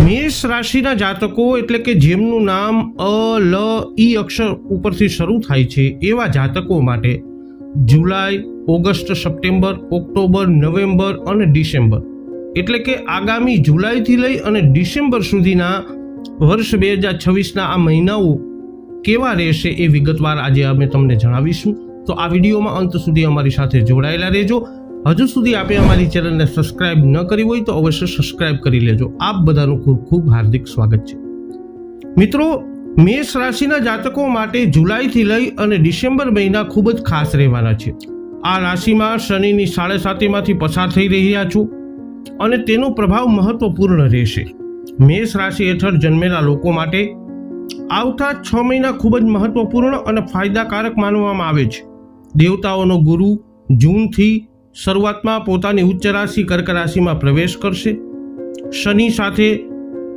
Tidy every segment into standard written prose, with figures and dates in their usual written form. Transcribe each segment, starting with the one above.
મેષ રાશિના જાતકો એટલે કે જેમનું નામ અ લ ઈ અક્ષર ઉપરથી શરૂ થાય છે એવા જાતકો માટે જુલાઈ, ઓગસ્ટ, સપ્ટેમ્બર, ઓક્ટોબર, નવેમ્બર અને ડિસેમ્બર એટલે કે આગામી જુલાઈથી લઈ અને ડિસેમ્બર સુધીના વર્ષ 2026ના આ મહિનાઓ કેવા રહેશે એ વિગતવાર આજે અમે તમને જણાવીશું. તો આ વિડીયોમાં અંત સુધી અમારી સાથે જોડાયેલા રહેજો. હજુ સુધી આપે અમારી ચેનલને સબસ્ક્રાઇબ ન કરી હોય તો અવશ્ય સબસ્ક્રાઇબ કરી લેજો. આપ બધાનું ખૂબ ખૂબ હાર્દિક સ્વાગત છે. મિત્રો, મેષ રાશિના જાતકો માટે જુલાઈથી લઈ અને ડિસેમ્બર મહિના ખૂબ જ ખાસ રહેવાના છે. આ રાશિમાં શનિની 7.5માંથી પસાર થઈ રહ્યા છો અને તેનો પ્રભાવ મહત્વપૂર્ણ રહેશે. મેષ રાશિ હેઠળ જન્મેલા લોકો માટે આવતા 6 મહિના ખૂબ જ મહત્વપૂર્ણ અને ફાયદાકારક માનવામાં આવે છે. દેવતાઓનો ગુરુ જૂનથી શરૂઆતમાં પોતાની ઉચ્ચ રાશિ કર્ક રાશિમાં પ્રવેશ કરશે. શનિ સાથે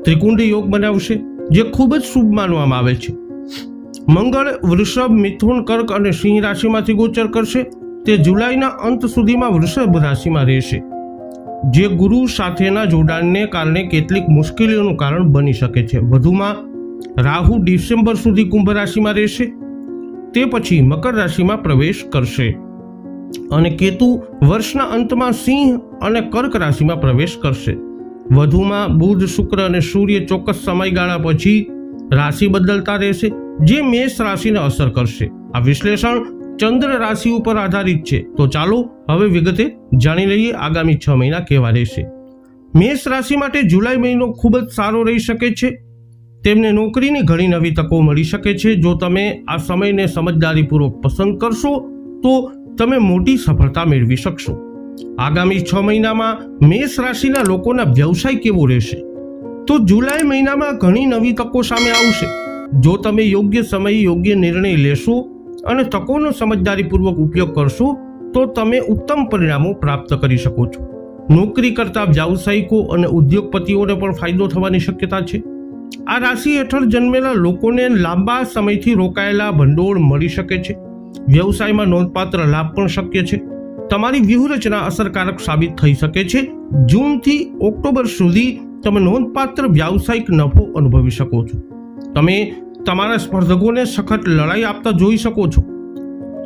ત્રિકુંડી યોગ બનાવશે જે ખૂબ જ શુભ માનવામાં આવે છે. મંગળ વૃષભ, મિથુન, કર્ક અને સિંહ રાશિમાંથી ગોચર કરશે. તે જુલાઈના અંત સુધીમાં વૃષભ રાશિમાં રહેશે જે ગુરુ સાથેના જોડાણને કારણે કેટલીક મુશ્કેલીઓનું કારણ બની શકે છે. વધુમાં રાહુ ડિસેમ્બર સુધી કુંભ રાશિમાં રહેશે, તે પછી મકર રાશિમાં પ્રવેશ કરશે અને કેતુ વર્ષના અંતમાં સિંહ અને કર્ક રાશિમાં પ્રવેશ કરશે. વધુમાં બુધ, શુક્ર અને સૂર્ય ચોક્કસ સમયગાળા પછી રાશિ બદલતા રહેશે જે મેષ રાશિને અસર કરશે. આ વિશ્લેષણ ચંદ્ર રાશિ ઉપર આધારિત છે. તો ચાલો હવે વિગતે જાણી લઈએ આગામી 6 મહિના કેવા રહેશે. મેષ રાશિ માટે જુલાઈ મહિનો ખૂબ જ સારો રહી શકે છે. તેમને નોકરીની ઘણી નવી તકો મળી શકે છે. જો તમે આ સમયને સમજદારીપૂર્વક પસંદ કરશો તો તમે મોટી સફળતા મેળવી શકશો. આગામી 6 મહિનામાં મેષ રાશિના લોકોના વ્યવસાય કેવો રહેશે? તો જુલાઈ મહિનામાં ઘણી નવી તકો સામે આવશે. જો તમે યોગ્ય સમયે યોગ્ય નિર્ણય લેશો અને તકોનો સમજદારીપૂર્વક ઉપયોગ કરશો તો તમે ઉત્તમ પરિણામો પ્રાપ્ત કરી શકો છો. નોકરી કરતા વ્યાવસાયિકો અને ઉદ્યોગપતિઓને પણ ફાયદો થવાની શક્યતા છે. આ રાશિ હેઠળ જન્મેલા લોકોને લાંબા સમયથી રોકાયેલા ભંડોળ મળી શકે છે. વ્યવસાયમાં નોંધપાત્ર લાભ પણ શક્ય છે. તમારી વ્યૂહરચના અસરકારક સાબિત થઈ શકે છે. જૂનથી ઓક્ટોબર સુધી તમે નોંધપાત્ર વ્યાવસાયિક નફો અનુભવી શકો છો. તમે તમારા સ્પર્ધકોને સખત લડાઈ આપતા જોઈ શકો છો.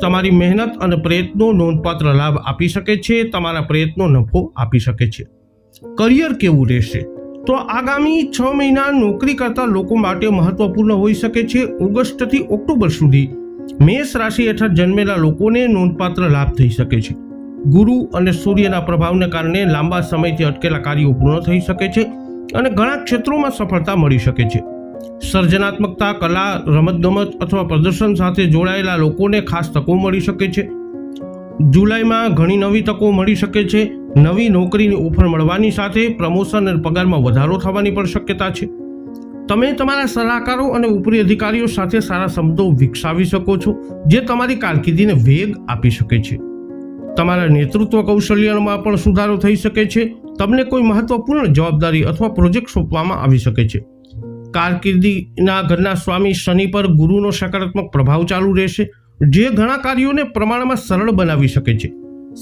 તમારી મહેનત અને પ્રયત્નો નોંધપાત્ર લાભ આપી શકે છે. તમારા પ્રયત્નો નફો આપી શકે છે. કરિયર કેવું રહેશે? તો આગામી 6 મહિના નોકરી કરતા લોકો માટે મહત્વપૂર્ણ હોઈ શકે છે. ઓગસ્ટથી ઓક્ટોબર સુધી મેષ રાશિ હેઠળ જન્મેલા લોકોને નોંધપાત્ર લાભ થઈ શકે છે. ગુરુ અને સૂર્યના પ્રભાવને કારણે લાંબા સમયથી અટકેલા કાર્યો પૂર્ણ થઈ શકે છે અને ઘણા ક્ષેત્રોમાં સફળતા મળી શકે છે. સર્જનાત્મકતા, કલા, રમતગમત અથવા પ્રદર્શન સાથે જોડાયેલા લોકોને ખાસ તકો મળી શકે છે. જુલાઈમાં ઘણી નવી તકો મળી શકે છે. નવી નોકરીની ઓફર મળવાની સાથે પ્રમોશન અને પગારમાં વધારો થવાની પણ શક્યતા છે. તમે તમારા સલાહકારો અને ઉપરી અધિકારીઓ સાથે સારા સંબંધો વિકસાવી શકો છો જે તમારી કારકિર્દીને વેગ આપી શકે છે. તમારા નેતૃત્વ કૌશલ્યમાં પણ સુધારો થઈ શકે છે. તમને કોઈ મહત્વપૂર્ણ જવાબદારી અથવા પ્રોજેક્ટ સોંપવામાં આવી શકે છે. કારકિર્દીના ઘરના સ્વામી શનિ પર ગુરુનો સકારાત્મક પ્રભાવ ચાલુ રહેશે જે ઘણા કાર્યોને પ્રમાણમાં સરળ બનાવી શકે છે.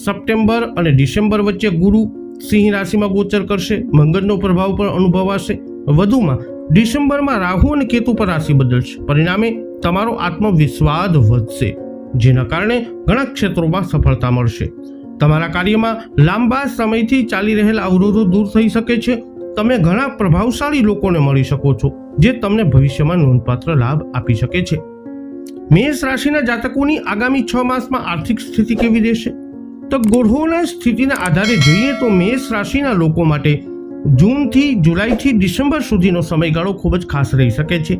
સપ્ટેમ્બર અને ડિસેમ્બર વચ્ચે ગુરુ સિંહ રાશિમાં ગોચર કરશે. મંગળનો પ્રભાવ પણ અનુભવાશે. વધુમાં ડિસેમ્બરમાં રાહુ અને કેતુ પર રાશિ બદલશે. પરિણામે તમારો આત્મવિશ્વાસ વધશે જેના કારણે ઘણા ક્ષેત્રોમાં સફળતા મળશે. તમારા કાર્યમાં લાંબા સમયથી ચાલી રહેલા અવરોધો દૂર થઈ શકે છે. તમે ઘણા પ્રભાવશાળી લોકોને મળી શકો છો જે તમને ભવિષ્યમાં નોંધપાત્ર લાભ આપી શકે છે. મેષ રાશિના જાતકોની આગામી 6 માસમાં આર્થિક સ્થિતિ કેવી રહેશે? તો ગ્રહોના સ્થિતિના આધારે જોઈએ તો મેષ રાશિના લોકો માટે જૂનથી જુલાઈથી ડિસેમ્બર સુધીનો સમયગાળો ખૂબ જ ખાસ રહી શકે છે.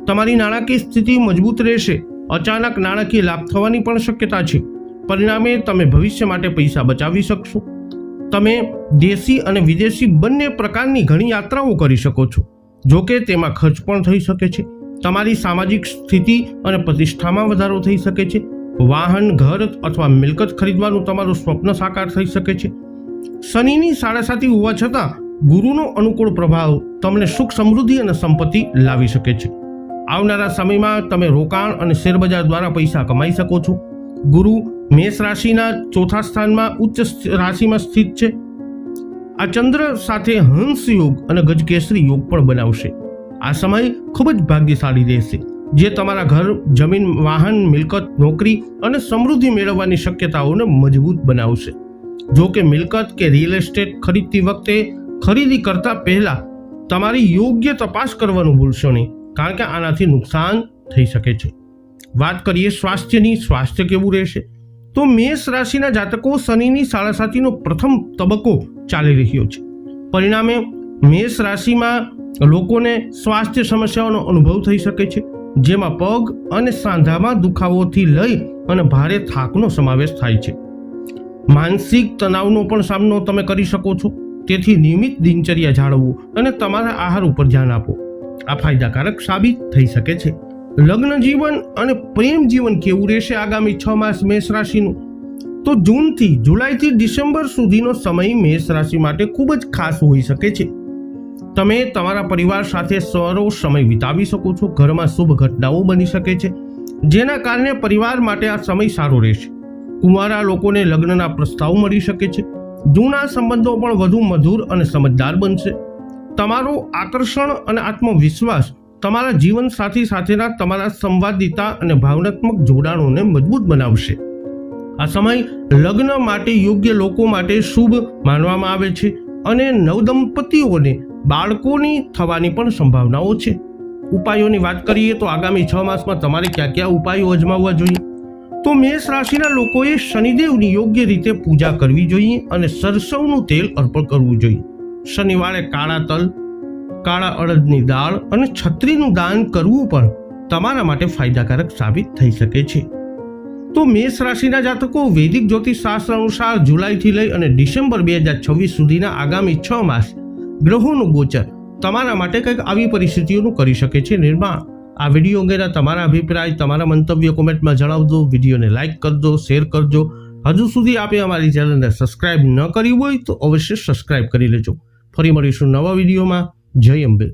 તમારી નાણાકીય સ્થિતિ મજબૂત રહેશે. અચાનક નાણાકીય લાભ થવાની પણ શક્યતા છે. પરિણામે તમે ભવિષ્ય માટે પૈસા બચાવી શકશો. તમે દેશી અને વિદેશી બંને પ્રકારની ઘણી યાત્રાઓ કરી શકો છો. જોકે તેમાં ખર્ચ પણ થઈ શકે છે. તમારી સામાજિક સ્થિતિ અને પ્રતિષ્ઠામાં વધારો થઈ શકે છે. વાહન, ઘર અથવા મિલકત ખરીદવાનું તમારું સ્વપ્ન સાકાર થઈ શકે છે. શનિની 7.5 હોવા છતાં ગુરુનો અનુકૂળ પ્રભાવ તમને સુખ, સમૃદ્ધિ અને સંપત્તિ લાવી શકે છે. આવનારા સમયમાં તમે રોકાણ અને શેરબજાર દ્વારા પૈસા કમાઈ શકો છો. ગુરુ મેષ રાશિના 4થા સ્થાનમાં ઉચ્ચ રાશિમાં સ્થિત છે. આ ચંદ્ર સાથે હંસ યોગ અને ગજકેસરી યોગ પણ બનાવશે. આ સમય ખૂબ જ ભાગ્યશાળી રહેશે, જે તમારા ઘર, જમીન, વાહન, મિલકત, નોકરી અને સમૃદ્ધિ મેળવવાની શક્યતાઓને મજબૂત બનાવશે. જો કે મિલકત કે રિયલ એસ્ટેટ ખરીદતી વખતે ખરીદી કરતા પહેલા તમારી યોગ્ય તપાસ કરવાનું ભૂલશો નહીં, કારણ કે આનાથી નુકસાન થઈ શકે છે. વાત કરીએ સ્વાસ્થ્યની. સ્વાસ્થ્ય કેવું રહેશે? તો મેષ રાશિના જાતકો શનિની સાડાસાતીનો પ્રથમ તબક્કો ચાલી રહ્યો છે. પરિણામે મેષ રાશિમાં લોકોને સ્વાસ્થ્ય સમસ્યાઓનો અનુભવ થઈ શકે છે, જેમાં પગ અને સાંધામાં દુખાવોથી લઈ અને ભારે થાકનો સમાવેશ થાય છે. માનસિક તણાવનો પણ સામનો તમે કરી શકો છો. તેથી નિયમિત દિનચર્યા જાળવવું અને તમારા આહાર ઉપર ધ્યાન આપો. આ ફાયદાકારક સાબિત થઈ શકે છે. લગ્ન જીવન અને પ્રેમ જીવન કેવું રહેશે આગામી 6 માસ મેષ રાશિનું? તો જૂનથી જુલાઈથી ડિસેમ્બર સુધીનો સમય મેષ રાશિ માટે ખૂબ જ ખાસ હોઈ શકે છે. તમે તમારા પરિવાર સાથે સારો સમય વિતાવી શકો છો. ઘરમાં શુભ ઘટનાઓ બની શકે છે, જેના કારણે પરિવાર માટે આ સમય સારો રહેશે. કુંવારા લોકોને લગ્નના પ્રસ્તાવ મળી શકે છે. જૂના સંબંધો પણ વધુ મધુર અને સમજદાર બનશે. તમારો આકર્ષણ અને આત્મવિશ્વાસ તમારા જીવન સાથી સાથેના તમારા સંવાદિતા અને ભાવનાત્મક જોડાણોને મજબૂત બનાવશે. આ સમય લગ્ન માટે યોગ્ય લોકો માટે શુભ માનવામાં આવે છે અને નવદંપતીઓને બાળકોની થવાની પણ સંભાવનાઓ છે. ઉપાયોની વાત કરીએ તો આગામી 6 માસમાં તમારે ક્યાં ક્યાં ઉપાયો અજમાવવા જોઈએ? તો મેષ રાશિના લોકોએ શનિદેવની યોગ્ય રીતે પૂજા કરવી જોઈએ અને સરસવનું તેલ અર્પણ કરવું જોઈએ. શનિવારે કાળા તલ, કાળા અડદની દાળ અને છત્રીનું દાન કરવું પણ તમારા માટે ફાયદાકારક સાબિત થઈ શકે છે. તો મેષ રાશિના જાતકો વૈદિક જ્યોતિષ શાસ્ત્ર અનુસાર જુલાઈથી લઈ અને ડિસેમ્બર 2026 સુધીના આગામી 6 માસ ગ્રહોનું ગોચર તમારા માટે કંઈક આવી પરિસ્થિતિઓનું કરી શકે છે નિર્માણ. આ વિડીયો અંગેના તમારા અભિપ્રાય, તમારા મંતવ્ય કોમેન્ટમાં જણાવજો. વિડીયોને લાઇક કરજો, શેર કરજો. હજુ સુધી આપે અમારી ચેનલને સબસ્ક્રાઇબ ન કરી હોય તો અવશ્ય સબસ્ક્રાઇબ કરી લેજો. ફરી મળીશું નવા વિડીયોમાં. જય અંબે.